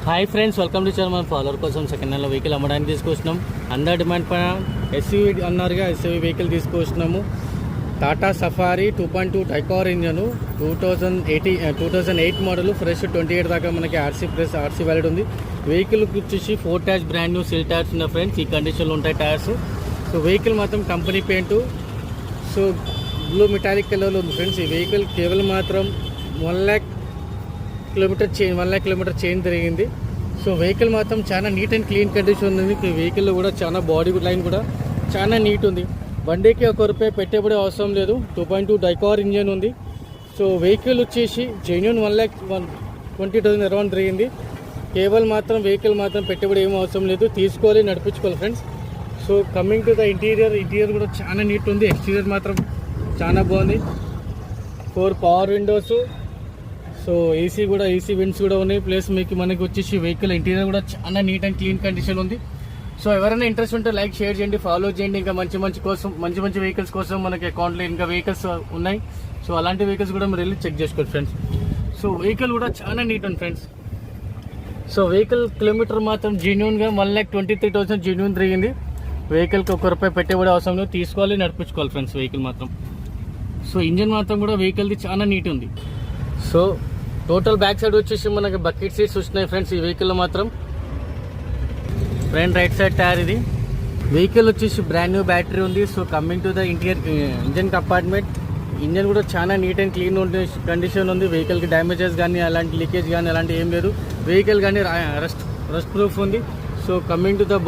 Hi friends, welcome to channel. మన follower కోసం second హ్యాండ్లో వెహికల్ అమ్మడానికి తీసుకొచ్చినాం. అందరి డిమాండ్ పైన ఎస్యూవీ అన్నారుగా, ఎస్యూవీ వెహికల్ తీసుకొచ్చినాము. Tata Safari 2.2 Dicor engine 2008 model, fresh 28 దాకా మనకి ఆర్సీ వ్యాలిడ్ ఉంది. వెహికల్ వచ్చేసి 4 టైర్స్ బ్రాండ్ న్యూ సిల్ టైర్స్ ఉన్నాయి ఫ్రెండ్స్. ఈ కండిషన్లో ఉంటాయి టైర్స్. సో వెహికల్ మాత్రం company paint, so blue metallic కలర్లో ఉంది ఫ్రెండ్స్. ఈ వెహికల్ కేవలం మాత్రం 1 lakh కిలోమీటర్ చేంజ్ జరిగింది. సో వెహికల్ మాత్రం చాలా నీట్ అండ్ క్లీన్ కండిషన్ ఉంది. వెహికల్లో కూడా చాలా బాడీ లైన్ కూడా చాలా నీట్ ఉంది. బండికి ₹1 పెట్టేబడే అవసరం లేదు. 2.2 టైకార్ ఇంజన్ ఉంది. సో వెహికల్ వచ్చేసి జెన్యూన్ 1,20,000 అరౌండ్ జరిగింది. కేవలం మాత్రం వెహికల్ మాత్రం పెట్టేబడి ఏం అవసరం లేదు, తీసుకోవాలి, నడిపించుకోవాలి friends. So coming to the interior కూడా చాలా నీట్ ఉంది. ఎక్స్టీరియర్ మాత్రం చాలా బాగుంది. 4 పవర్ విండోస్, సో ఏసీ విండ్స్ కూడా ఉన్నాయి. ప్లస్ మనకి వచ్చేసి వెహికల్ ఇంటీరియర్ కూడా చాలా నీట్ అండ్ క్లీన్ కండిషన్ ఉంది. సో ఎవరైనా ఇంట్రెస్ట్ ఉంటే లైక్, షేర్ చేయండి, ఫాలో చేయండి. ఇంకా మంచి వెహికల్స్ కోసం మనకి అకౌంట్లో ఇంకా వెహికల్స్ ఉన్నాయి. సో అలాంటి వెహికల్స్ కూడా మీరు వెళ్ళి చెక్ చేసుకోండి ఫ్రెండ్స్. సో వెహికల్ కూడా చాలా నీట్ ఉంది ఫ్రెండ్స్. సో వెహికల్ కిలోమీటర్ మాత్రం జెన్యూన్గా 1,23,000 జెన్యూన్ తిరిగింది. వెహికల్కి ₹1 పెట్టేబడే అవసరం లేదు, తీసుకోవాలి, నడిపించుకోవాలి ఫ్రెండ్స్ వెహికల్ మాత్రం. సో ఇంజన్ మాత్రం కూడా వెహికల్ది చాలా నీట్ ఉంది. సో టోటల్ బ్యాక్ సైడ్ వచ్చేసి మనకి బకెట్ సీట్స్ వస్తున్నాయి ఫ్రెండ్స్. ఈ వెహికల్లో మాత్రం ఫ్రంట్ రైట్ సైడ్ టైర్ ఇది. వెహికల్ వచ్చేసి బ్రాండ్ న్యూ బ్యాటరీ ఉంది. So coming to the engine compartment, engine కూడా చాలా నీట్ అండ్ క్లీన్ కండిషన్ ఉంది. వెహికల్కి డ్యామేజెస్ కానీ అలాంటి లీకేజ్ కానీ అలాంటి ఏం లేదు. వెహికల్ కానీ రస్ట్ ప్రూఫ్ ఉంది. So coming to the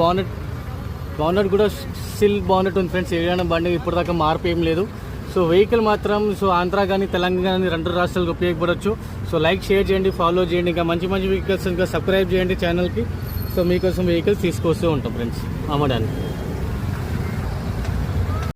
bonnet కూడా సిల్ బానెట్ ఉంది ఫ్రెండ్స్. ఏదైనా బండి ఇప్పటిదాకా మార్పు ఏం లేదు. సో వెహికల్ మాత్రం ఆంధ్ర కానీ తెలంగాణ కానీ 2 రాష్ట్రాలకు ఉపయోగపడవచ్చు. సో లైక్, షేర్ చేయండి, ఫాలో చేయండి. ఇంకా మంచి వెహికల్స్ ఇంకా సబ్స్క్రైబ్ చేయండి ఛానల్కి. సో మీకోసం వెహికల్స్ తీసుకొస్తూ ఉంటాం ఫ్రెండ్స్ అమ్మడానికి.